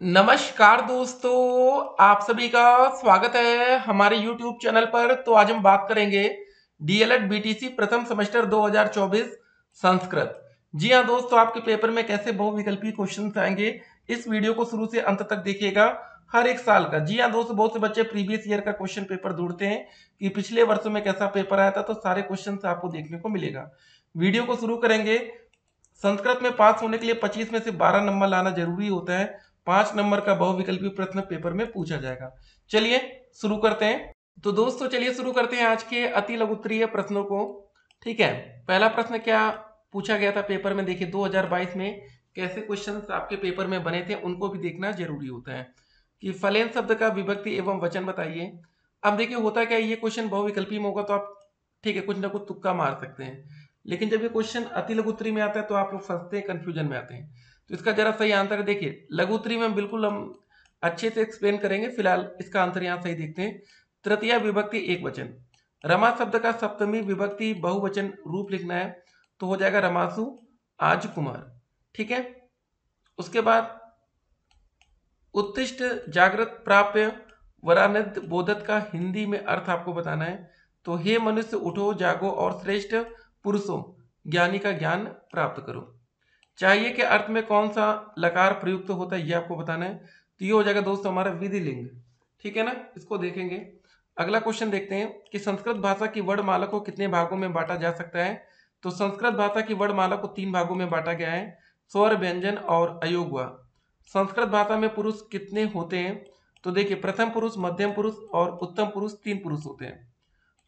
नमस्कार दोस्तों, आप सभी का स्वागत है हमारे YouTube चैनल पर। तो आज हम बात करेंगे डीएलएड बीटीसी प्रथम सेमेस्टर 2024 संस्कृत। जी हाँ दोस्तों, आपके पेपर में कैसे बहुविकल्पी क्वेश्चंस आएंगे, इस वीडियो को शुरू से अंत तक देखिएगा। हर एक साल का, जी हाँ दोस्तों, बहुत से बच्चे प्रीवियस ईयर का क्वेश्चन पेपर ढूंढते हैं कि पिछले वर्षों में कैसा पेपर आया था, तो सारे क्वेश्चन आपको देखने को मिलेगा। वीडियो को शुरू करेंगे। संस्कृत में पास होने के लिए 25 में से 12 नंबर लाना जरूरी होता है। 5 नंबर का बहुविकल्पी प्रश्न पेपर में पूछा जाएगा। चलिए शुरू करते हैं। तो दोस्तों चलिए शुरू करते हैं आज के अति लघुत्तरीय प्रश्नों को। ठीक है, पहला प्रश्न क्या पूछा गया था पेपर में, देखिए 2022 में कैसे क्वेश्चंस आपके पेपर में बने थे, उनको भी देखना जरूरी होता है। कि फलेन शब्द का विभक्ति एवं वचन बताइए। अब देखिए होता क्या है, ये क्वेश्चन बहुविकल्पी में होगा तो आप ठीक है कुछ ना कुछ तुक्का मार सकते हैं, लेकिन जब ये क्वेश्चन अति लघुत्तरी में आता है तो आप लोग फंसते हैं, कंफ्यूजन में आते हैं। तो इसका जरा सही आंसर देखिए, लघुत्तरी में बिल्कुल हम अच्छे से एक्सप्लेन करेंगे, फिलहाल इसका आंसर यहाँ सही देखते हैं। तृतीया विभक्ति एक वचन। रमा शब्द का सप्तमी विभक्ति बहुवचन रूप लिखना है, तो हो जाएगा रमासु आज कुमार। ठीक है, उसके बाद उत्तिष्ठ जागृत प्राप्य वरानद बोधत का हिंदी में अर्थ आपको बताना है। तो हे मनुष्य उठो जागो और श्रेष्ठ पुरुषों ज्ञानी का ज्ञान प्राप्त करो। चाहिए के अर्थ में कौन सा लकार प्रयुक्त होता है, ये आपको बताना है। तो ये हो जाएगा दोस्तों हमारा विधिलिंग। ठीक है ना, इसको देखेंगे। अगला क्वेश्चन देखते हैं कि संस्कृत भाषा की वर्णमाला को कितने भागों में बांटा जा सकता है। तो संस्कृत भाषा की वर्णमाला को 3 भागों में बांटा गया है, स्वर व्यंजन और अयोगवा। संस्कृत भाषा में पुरुष कितने होते हैं। तो देखिए प्रथम पुरुष, मध्यम पुरुष और उत्तम पुरुष 3 पुरुष होते हैं।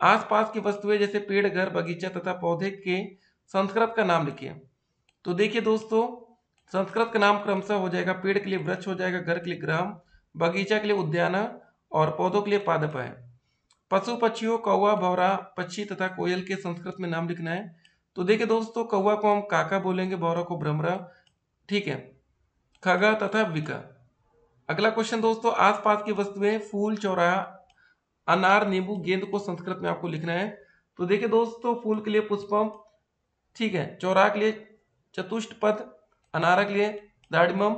आसपास की वस्तुएं जैसे पेड़, घर, बगीचा तथा पौधे के संस्कृत का नाम लिखिए। तो देखिए दोस्तों, संस्कृत का नाम क्रमशः हो जाएगा, पेड़ के लिए वृक्ष हो जाएगा, घर के लिए ग्राम, बगीचा के लिए उद्याना और पौधों के लिए पादप है। पशु पक्षियों कौवा, भौरा पक्षी तथा कोयल के संस्कृत में नाम लिखना है। तो देखिए दोस्तों, कौवा को हम काका बोलेंगे, भौरा को भ्रमरा, ठीक है, खगा तथा विका। अगला क्वेश्चन दोस्तों, आसपास की वस्तुएं फूल, चौराहा, अनार, नींबू, गेंद को संस्कृत में आपको लिखना है। तो देखिए दोस्तों, फूल के लिए पुष्पम, ठीक है, चौराहा के लिए चतुष्टपद, अनार के लिए दाडिमम,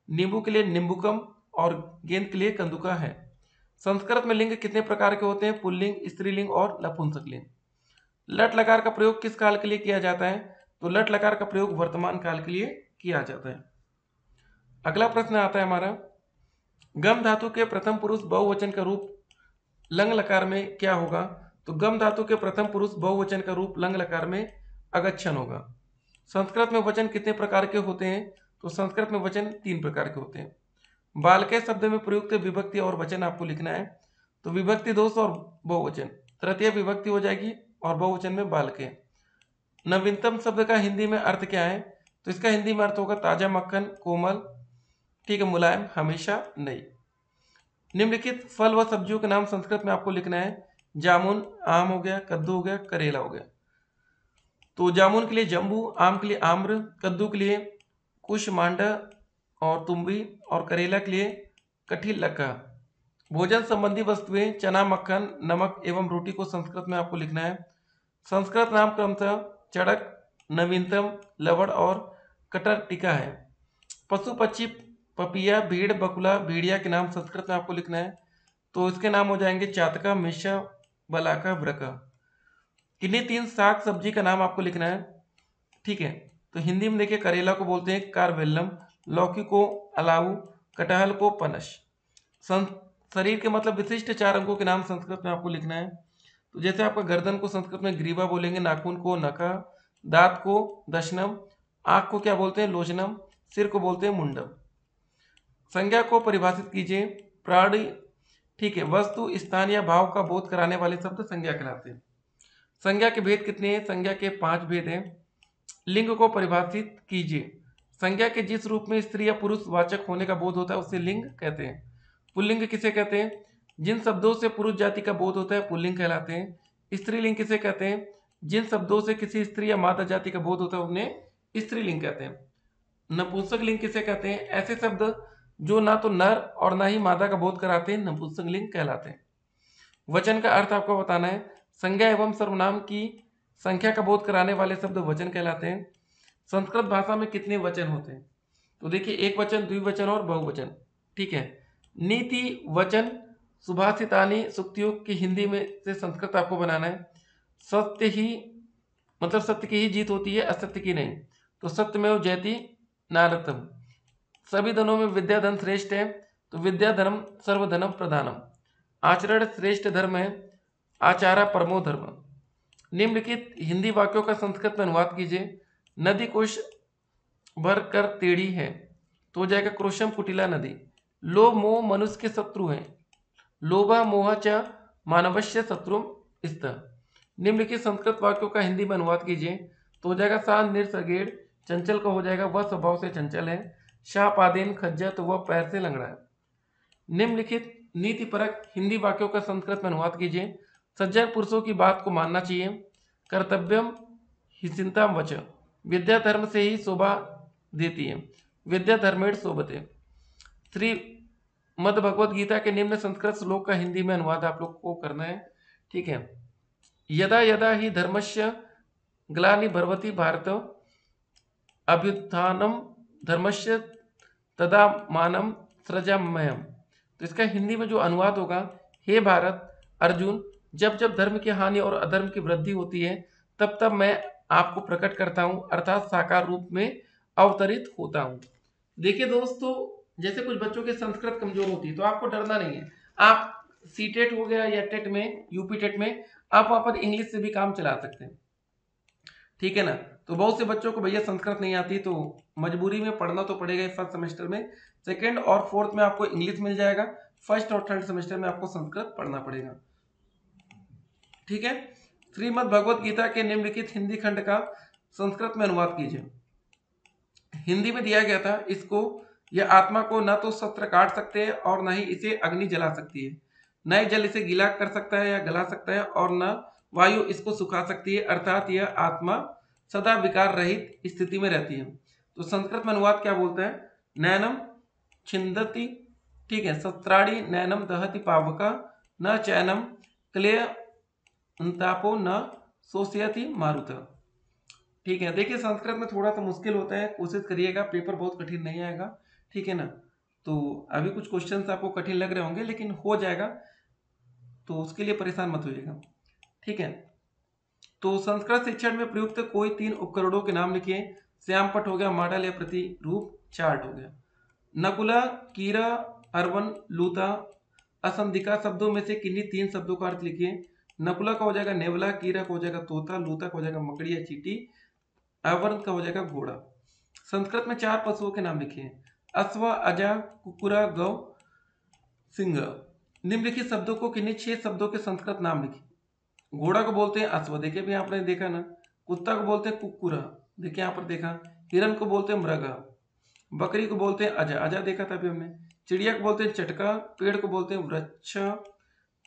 नींबू के लिए निम्बुकम और गेंद के लिए कंदुका है। संस्कृत में लिंग कितने प्रकार के होते हैं, पुल्लिंग, स्त्रीलिंग और नपुंसक लिंग। लट लकार का प्रयोग किस काल के लिए किया जाता है। तो लट लकार का प्रयोग वर्तमान काल के लिए किया जाता है। अगला प्रश्न आता है हमारा, गम धातु के प्रथम पुरुष बहुवचन का रूप लंग लकार में क्या होगा। तो गम धातु के प्रथम पुरुष बहुवचन का रूप लंग लकार में अगच्छन होगा। संस्कृत में वचन कितने प्रकार के होते हैं। तो संस्कृत में वचन 3 प्रकार के होते हैं। बालके शब्द में प्रयुक्त विभक्ति और वचन आपको लिखना है। तो विभक्ति दोस्त और बहुवचन, तृतीय विभक्ति हो जाएगी और बहुवचन में बालके। नवीनतम शब्द का हिंदी में अर्थ क्या है। तो इसका हिंदी में अर्थ होगा ताजा, मक्खन, कोमल, ठीक है, मुलायम, हमेशा, नई। निम्नलिखित फल व सब्जियों के नाम संस्कृत में आपको लिखना है। जामुन, आम हो गया, कद्दू हो गया, करेला हो गया। तो जामुन के लिए जम्बू, आम के लिए आम्र, कद्दू के लिए कुशमांडा और तुम्बी और करेला के लिए कठिलका। भोजन संबंधी वस्तुएं चना, मक्खन, नमक एवं रोटी को संस्कृत में आपको लिखना है। संस्कृत नाम क्रमशः चड़क, नवीनतम, लवण और कटरटिका है। पशु पक्षी पपिया, भेड़, बकुला, भेड़िया के नाम संस्कृत में आपको लिखना है। तो इसके नाम हो जाएंगे चातका, मिश्रा, बलाका, व्रका। किन्हीं 3 साग सब्जी का नाम आपको लिखना है। ठीक है, तो हिंदी में देखिए करेला को बोलते हैं कारवेल्लम, लौकी को अलाऊ, कटहल को पनस। शरीर के मतलब विशिष्ट 4 अंगों के नाम संस्कृत में आपको लिखना है। तो जैसे आपका गर्दन को संस्कृत में ग्रीवा बोलेंगे, नाखून को नखा, दांत को दशनम, आंख को क्या बोलते हैं लोचनम, सिर को बोलते हैं मुंडम। संज्ञा को परिभाषित कीजिए। प्राणी, ठीक है, वस्तु, स्थान या भाव का बोध कराने वाले शब्द संज्ञा कहलाते हैं। संज्ञा के भेद कितने हैं। संज्ञा के 5 भेद हैं। लिंग को परिभाषित कीजिए। संज्ञा के जिस रूप में स्त्री या पुरुष वाचक होने का बोध होता है उसे लिंग कहते हैं। पुल्लिंग किसे कहते हैं। जिन शब्दों से पुरुष जाति का बोध होता है पुल्लिंग कहलाते हैं। स्त्रीलिंग किसे कहते हैं। जिन शब्दों से किसी स्त्री या माता जाति का बोध होता है उन्हें स्त्रीलिंग कहते हैं। नपुंसक लिंग किसे कहते हैं। ऐसे शब्द जो ना तो नर और ना ही मादा का बोध कराते हैं नपुंसक लिंग कहलाते हैं। वचन का अर्थ आपको बताना है। संज्ञा एवं सर्वनाम की संख्या का बोध कराने वाले शब्द वचन कहलाते हैं। संस्कृत भाषा में कितने वचन होते हैं। तो देखिए एक वचन, द्विवचन और बहुवचन। ठीक है। नीति वचन सुभाषितानी सूक्तियों की हिंदी में से संस्कृत आपको बनाना है। सत्य ही मतलब सत्य की ही जीत होती है, असत्य की नहीं। तो सत्यमेव जयति नारतम। सभी धनों में विद्या धन श्रेष्ठ है, तो विद्या धर्म सर्वधनम प्रधानम। आचरण श्रेष्ठ धर्म है, आचारा परमो धर्म। निम्नलिखित हिंदी वाक्यों का संस्कृत में अनुवाद कीजिए। नदी कोश भर कर टेढ़ी है, तो हो जाएगा क्रोशम कुटिला नदी। लोभ मोह मनुष्य के शत्रु हैं, लोभा मोह च मानवस्य शत्रु स्तः। निम्नलिखित संस्कृत वाक्यों का हिंदी में अनुवाद कीजिए, तो हो जाएगा सान निर्सगेड़, चंचल का हो जाएगा वह स्वभाव से चंचल है। शाह पादेन खज्जा, तो वह पैर से लंगड़ा है। निम्नलिखित नीति परक हिंदी वाक्यों का संस्कृत में अनुवाद कीजिए। सज्जन पुरुषों की बात को मानना चाहिए। कर्तव्यम हिसिंताम वच, विद्या धर्म से ही शोभा देती है, विद्या धर्मेण शोभते। श्री मद भगवत गीता के निम्न संस्कृत श्लोक का हिंदी में अनुवाद आप लोग को करना है। ठीक है। यदा यदा ही धर्मस्य ग्लानि भवति भारत अभ्युत्थानम धर्मस्य तदा मानम सृजाम्यहम्। तो इसका हिंदी में जो अनुवाद होगा, हे भारत अर्जुन, जब जब धर्म की हानि और अधर्म की वृद्धि होती है, तब तब मैं आपको प्रकट करता हूं, अर्थात साकार रूप में अवतरित होता हूं। देखिए दोस्तों, जैसे कुछ बच्चों की संस्कृत कमजोर होती है, तो आपको डरना नहीं है। आप सीटेट हो गया या टेट में, यूपी टेट में, आप वहां पर इंग्लिश से भी काम चला सकते हैं। ठीक है ना। तो बहुत से बच्चों को भैया संस्कृत नहीं आती, तो मजबूरी में पढ़ना तो पड़ेगा। फर्स्ट सेमेस्टर में, सेकंड और फोर्थ में आपको इंग्लिश मिल जाएगा, फर्स्ट और थर्ड सेमेस्टर में आपको संस्कृत पढ़ना पड़ेगा। ठीक है। श्रीमद् भगवत गीता के निम्नलिखित हिंदी खंड का संस्कृत में अनुवाद कीजिए। हिंदी में दिया गया था इसको, यह आत्मा को न तो शस्त्र काट सकते हैं और न ही इसे अग्नि जला सकती है, न ही जल इसे गीला कर सकता है या गला सकता है, और न वायु इसको सुखा सकती है, अर्थात यह आत्मा सदा विकार रहित स्थिति में रहती है। तो संस्कृत में अनुवाद क्या बोलते हैं? नैनम छिंदति, ठीक है, शस्त्राणी नैनम दहति पावका, न चैनम क्लेय अंतापो न शोषयति मारुत। ठीक है। देखिए संस्कृत में थोड़ा सा मुश्किल होता है, कोशिश करिएगा, पेपर बहुत कठिन नहीं आएगा। ठीक है ना। तो अभी कुछ क्वेश्चंस आपको कठिन लग रहे होंगे, लेकिन हो जाएगा, तो उसके लिए परेशान मत होइएगा। ठीक है। तो संस्कृत शिक्षण में प्रयुक्त कोई 3 उपकरणों के नाम लिखिए। श्यामपट हो गया, मॉडल या प्रतिरूप, चार्ट हो गया। नकुला, कीरा, अरवन, लूता, असंधिका शब्दों में से किन्हीं 3 शब्दों का अर्थ लिखिए। नकुला का हो जाएगा नेवला, कीरा का हो जाएगा तोता, लूता का हो जाएगा मकड़ी या चींटी, अवर्ण का हो जाएगा घोड़ा। संस्कृत में 4 पशुओं के नाम लिखिए। अश्व, अजा, कुकुरा, गौ, सिंह। निम्नलिखित शब्दों को किन्हीं 6 शब्दों के संस्कृत नाम लिखिए। घोड़ा को बोलते हैं अश्व, देखिए भी आपने देखा ना। कुत्ता को बोलते हैं कुकुरा, देखिए यहाँ पर देखा। हिरन को बोलते हैं मृगा, बकरी को बोलते हैं अजा, अजा देखा था अभी हमने। चिड़िया को बोलते हैं चटका, पेड़ को बोलते हैं वृक्ष,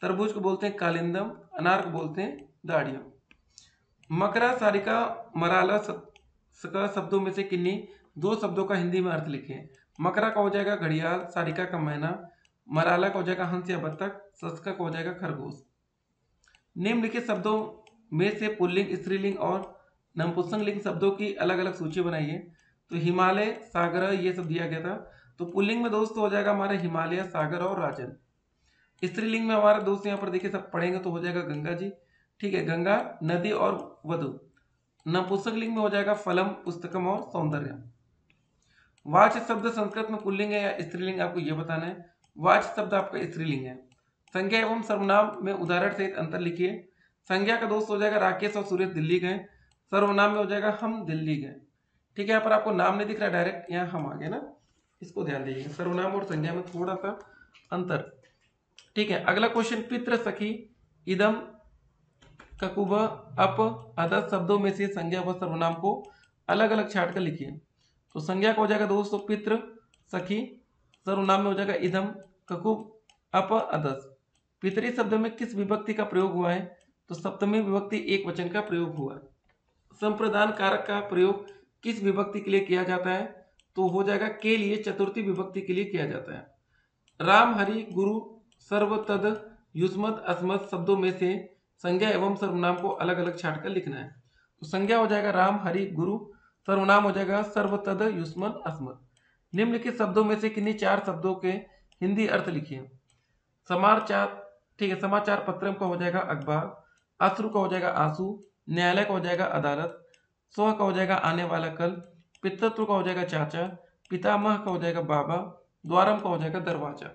तरबूज को बोलते हैं कालिंदम, अनार को बोलते हैं दाड़िया। मकरा, सारिका, मराला का शब्दों में से किन्हीं 2 शब्दों का हिंदी में अर्थ लिखें। मकरा का हो जाएगा घड़ियाल, सारिका का मैना, मराला का हो जाएगा हंस या बत्तख, सस्का का हो जाएगा खरगोश। निम्नलिखित शब्दों में से पुल्लिंग, स्त्रीलिंग और नपुंसक लिंग शब्दों की अलग अलग सूची बनाइए। तो हिमालय, सागर, ये सब दिया गया था। तो पुल्लिंग में दोस्तों हो जाएगा हमारे हिमालय, सागर और राजन। स्त्रीलिंग में हमारे दोस्त यहाँ पर देखिए सब पढ़ेंगे तो हो जाएगा गंगा जी। ठीक है, गंगा, नदी और वधु। नपुंसक लिंग में हो जाएगा फलम, पुस्तकम और सौंदर्य। वाच्य शब्द संस्कृत में पुल्लिंग है या स्त्रीलिंग, आपको यह बताना है। वाच्य शब्द आपका स्त्रीलिंग है। संज्ञा एवं सर्वनाम में उदाहरण सहित अंतर लिखिए। संज्ञा का दोस्त हो जाएगा राकेश और सुरेश दिल्ली गए। सर्वनाम में हो जाएगा हम दिल्ली गए। ठीक है, यहाँ पर आपको नाम नहीं दिख रहा डायरेक्ट, यहाँ हम आ गए ना, इसको ध्यान दीजिएगा। सर्वनाम और संज्ञा में थोड़ा सा अंतर। ठीक है, अगला क्वेश्चन, पितृ सखी, इदम, ककुब, अप, अदस शब्दों में से संज्ञा व सर्वनाम को अलग अलग छाट कर लिखिए। तो संज्ञा का हो जाएगा दोस्तों पितृ सखी, सर्वनाम में हो जाएगा इदम, ककुब, अप, अदस। पितरी शब्द में किस विभक्ति का प्रयोग हुआ है? तो सप्तमी विभक्ति एक वचन का प्रयोग हुआ है। संप्रदान कारक का प्रयोग किस विभक्ति के लिए किया जाता है? तो हो जाएगा के लिए, चतुर्थी विभक्ति के लिए किया जाता है। राम, हरि, गुरु, सर्व, तद, युष्मद, अस्मद शब्दों में से संज्ञा एवं सर्वनाम को अलग अलग छाट कर लिखना है। तो संज्ञा हो जाएगा राम, हरि, गुरु, सर्वनाम हो जाएगा सर्व, तद, युष्मद, अस्मद। निम्नलिखित शब्दों में से किन्हीं 4 शब्दों के हिंदी अर्थ लिखिए। समाचार, ठीक है, समाचार पत्रम का हो जाएगा अखबार, अश्रु का हो जाएगा आंसू, न्यायालय का हो जाएगा अदालत, स्व का हो जाएगा आने वाला कल, पितृत्व का हो जाएगा चाचा, पितामह का हो जाएगा बाबा, द्वारम का हो जाएगा दरवाजा।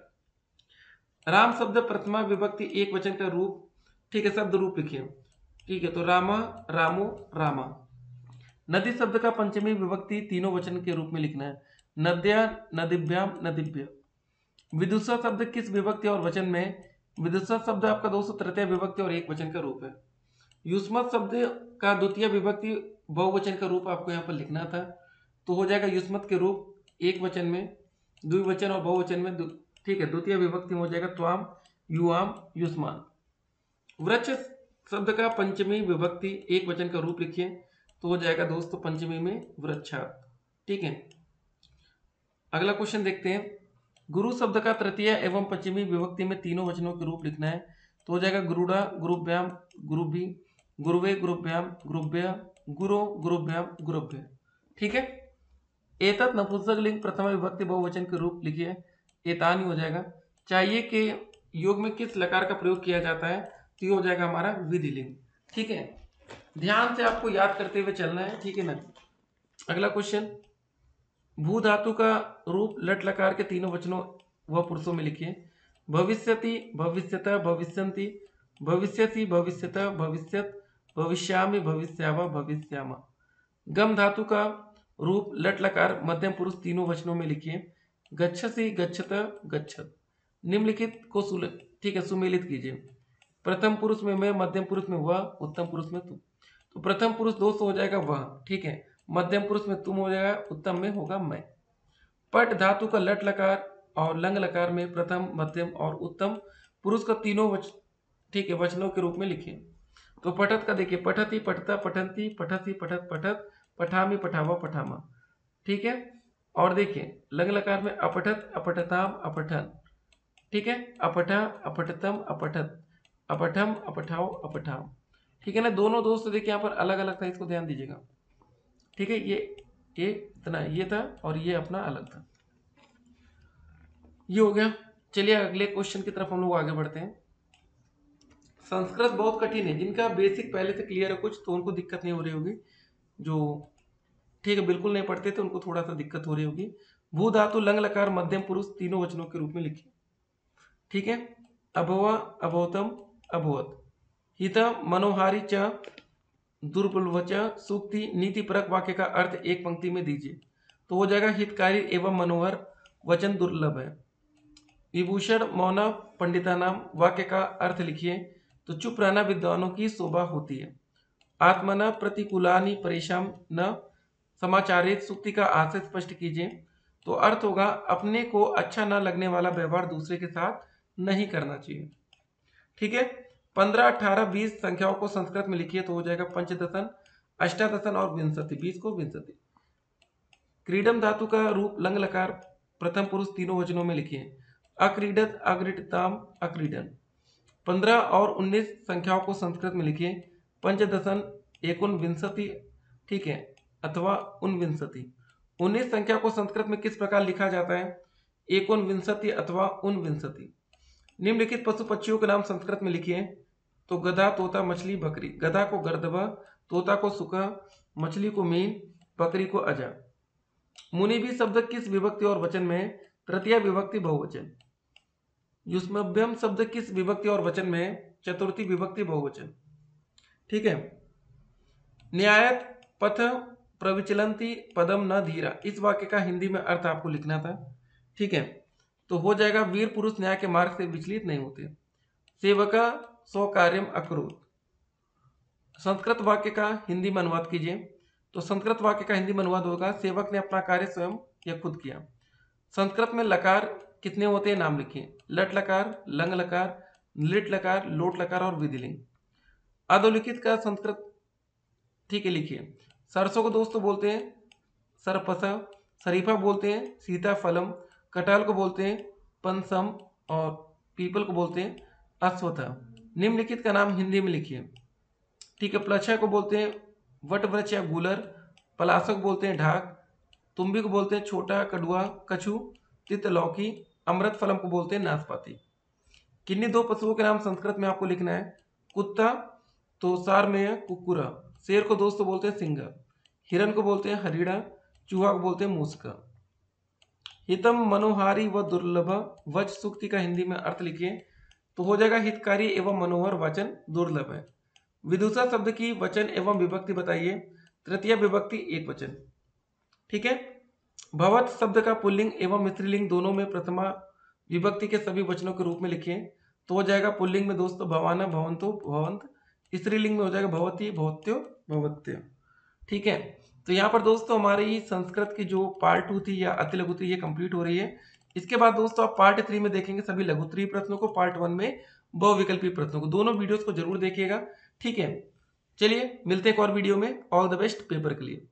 राम शब्द प्रथमा विभक्ति एक वचन का रूप, ठीक है, शब्द रूप लिखिए। ठीक है, तो रामा, रामो, रामा। नदी शब्द का पंचमी विभक्ति तीनों वचन के रूप में लिखना है। नद्या, नदिभ्याम, नदिभ्य। विदुषा शब्द किस विभक्ति और वचन में? विदुषा शब्द आपका दोस्तों तृतीय विभक्ति और एक वचन का रूप है। युष्मत शब्द का द्वितीय विभक्ति बहुवचन का रूप आपको यहाँ पर लिखना था, तो हो जाएगा युष्मत के रूप एक वचन में, द्विवचन और बहुवचन में, ठीक है, द्वितीय विभक्ति में हो जाएगा त्वाम, युआम, युष्मान। वृक्ष शब्द का पंचमी विभक्ति एक वचन का रूप लिखिए, तो हो जाएगा दोस्तों पंचमी में वृक्षा। ठीक है, अगला क्वेश्चन देखते हैं। गुरु शब्द का तृतीय एवं पंचमी विभक्ति में तीनों वचनों के रूप लिखना है, तो हो जाएगा गुरुड़ा, गुरुभ्याम, गुरुभि, गुरुवे, गुरुभ्याम, गुरुभ्य, गुरु, गुरुभ्याम, गुरुभ्य। ठीक है, एतत् नपुंसकलिंग प्रथमा विभक्ति बहुवचन के रूप लिखिए, एतानी हो जाएगा। चाहिए के योग में किस लकार का प्रयोग किया जाता है, तो ये हो जाएगा हमारा विधिलिंग। ठीक है, ध्यान से आपको याद करते हुए चलना है। ठीक है ना। अगला क्वेश्चन, भू धातु का रूप लट लकार के तीनों वचनों व पुरुषों में लिखिए। भविष्यति, भविष्यतः, भविष्यन्ति, भविष्यसि, भविष्यतः, भविष्यत, भविष्यामि, भविष्यावः, भविष्यामः। गम धातु का रूप लट लकार मध्यम पुरुष तीनों वचनों में लिखिए। गच्छसि, गच्छत, गच्छत। निम्नलिखित को ठीक है सुमेलित कीजिए। प्रथम पुरुष में मैं, मध्यम पुरुष में वह, उत्तम पुरुष में तुम। तो प्रथम पुरुष दोस्तों हो जाएगा वह, ठीक है, मध्यम पुरुष में तुम हो जाएगा, उत्तम में होगा मैं। पट धातु का लट लकार और लंग लकार में प्रथम, मध्यम और उत्तम पुरुष का तीनों ठीक है वचनों के रूप में लिखिए। तो पठत का देखिए, पठति, पठता, पठंती, पठसी, पठत, पठत, पठामी, पठावा, पठामा। ठीक है, और देखिए लंग लकार में अपठत, अपठताम, अपठन। ठीक है, अपठा, अपठतम, अपठत, अपठम, अपठाओ, अपठाम। ठीक है ना। दोनों दोस्त देखिए यहाँ पर अलग अलग था, इसको ध्यान दीजिएगा। ठीक है, ये इतना ये था और ये अपना अलग था, ये हो गया। चलिए अगले क्वेश्चन की तरफ हम लोग आगे बढ़ते हैं। संस्कृत बहुत कठिन है, जिनका बेसिक पहले से क्लियर है कुछ, तो उनको दिक्कत नहीं हो रही होगी। जो ठीक है बिल्कुल नहीं पढ़ते थे उनको थोड़ा सा दिक्कत हो रही होगी। भू धातु लंग लकार मध्यम पुरुष तीनों वचनों के रूप में लिखिए। ठीक है, अभवा, अभवतम, अभवत। हित, मनोहारी च, दुर्बलवच, सूक्ति, नीति परक वाक्य का अर्थ एक पंक्ति में दीजिए। तो हो जाएगा हितकारी एवं मनोहर वचन दुर्लभ है। विभूषण मौन पंडिता नाम वाक्य का अर्थ लिखिए। तो चुप रहना विद्वानों की शोभा होती है। आत्मना प्रतिकूलानि परेशान न समाचारित, सूक्ति का आशय स्पष्ट कीजिए। तो अर्थ होगा अपने को अच्छा न लगने वाला व्यवहार दूसरे के साथ नहीं करना चाहिए। ठीक है, 15, 18, 20 संख्याओं को संस्कृत में लिखिए। तो हो जाएगा पंचदशन, अष्टादशन और विंशति, 20 को विंशति। क्रीडम धातु का रूप लंग लकार प्रथम पुरुष तीनों वचनों में लिखिए। अक्रीडत, अक्रीडताम, अक्रीडन। 15 और 19 संख्याओं को संस्कृत में लिखिए। पंचदशन, एकोनविंशति, ठीक है, अथवा उनविंशति। 19 संख्या को संस्कृत में किस प्रकार लिखा जाता है? एकोनविंशति अथवा उनविंशति। निम्नलिखित पशु पक्षियों के नाम संस्कृत में लिखिए। तो गधा, तोता, मछली, बकरी। गधा को गर्दभा, तोता को सुका, मछली को मीन, बकरी को अजा। मुनि भी शब्द किस विभक्ति और वचन में है? तृतीय विभक्ति बहुवचन। युष्मभ्यम शब्द किस विभक्ति और वचन में है? चतुर्थी विभक्ति बहुवचन। ठीक है, न्यायत पथ प्रविचलंती पदम न धीरा, इस वाक्य का हिंदी में अर्थ आपको लिखना था। ठीक है, तो हो जाएगा वीर पुरुष न्याय के मार्ग से विचलित नहीं होते। सेवका स्व कार्यम अकरोत। संस्कृत वाक्य का हिंदी में अनुवाद कीजिए। तो संस्कृत वाक्य का हिंदी में अनुवाद होगा सेवक ने अपना कार्य स्वयं या खुद किया। संस्कृत में लकार कितने होते हैं नाम लिखिए। लट लकार, लंग लकार, लिट लकार, लोट लकार और विधिलिंग। अधोलिखित का संस्कृत ठीक है लिखिए। सरसों को दोस्तों बोलते हैं सरपसा, शरीफा बोलते हैं सीताफलम, कटहल को बोलते हैं पनसम और पीपल को बोलते हैं अश्वत्थ। निम्नलिखित का नाम हिंदी में लिखिए। ठीक है, प्लच्छा को बोलते हैं वटवृक्ष या गूलर, पलासक बोलते हैं ढाक, तुम्बी को बोलते हैं छोटा कड़ुआ, कछु, तित लौकी, अमृत फलम को बोलते हैं नाशपाती। किन्हीं दो पशुओं के नाम संस्कृत में आपको लिखना है। कुत्ता तो सार में है कुकुरा, शेर को दोस्तों बोलते हैं सिंह, हिरन को बोलते हैं हरिड़ा, चूहा को बोलते हैं मूसका। हितम मनोहारी व दुर्लभ वच सूक्ति का हिंदी में अर्थ लिखिए तो हो जाएगा हितकारी एवं मनोहर वचन दुर्लभ है। विदुषा शब्द की वचन एवं विभक्ति बताइए। तृतीय विभक्ति एक वचन। ठीक है। भवत शब्द का पुल्लिंग एवं स्त्रीलिंग दोनों में प्रथमा विभक्ति के सभी वचनों के रूप में लिखिए तो हो जाएगा पुल्लिंग में दोस्तों भवाना भवंतो भवंत, स्त्रीलिंग में हो जाएगा भवती भवत्यो भवत्य। ठीक है। तो यहाँ पर दोस्तों हमारी संस्कृत की जो पार्ट 2 थी या अति लघु थी ये कंप्लीट हो रही है। इसके बाद दोस्तों आप पार्ट 3 में देखेंगे सभी लघुत्तरीय प्रश्नों को, पार्ट 1 में बहुविकल्पीय प्रश्नों को। दोनों वीडियोस को जरूर देखिएगा। ठीक है, चलिए मिलते हैं एक और वीडियो में। ऑल द बेस्ट पेपर के लिए।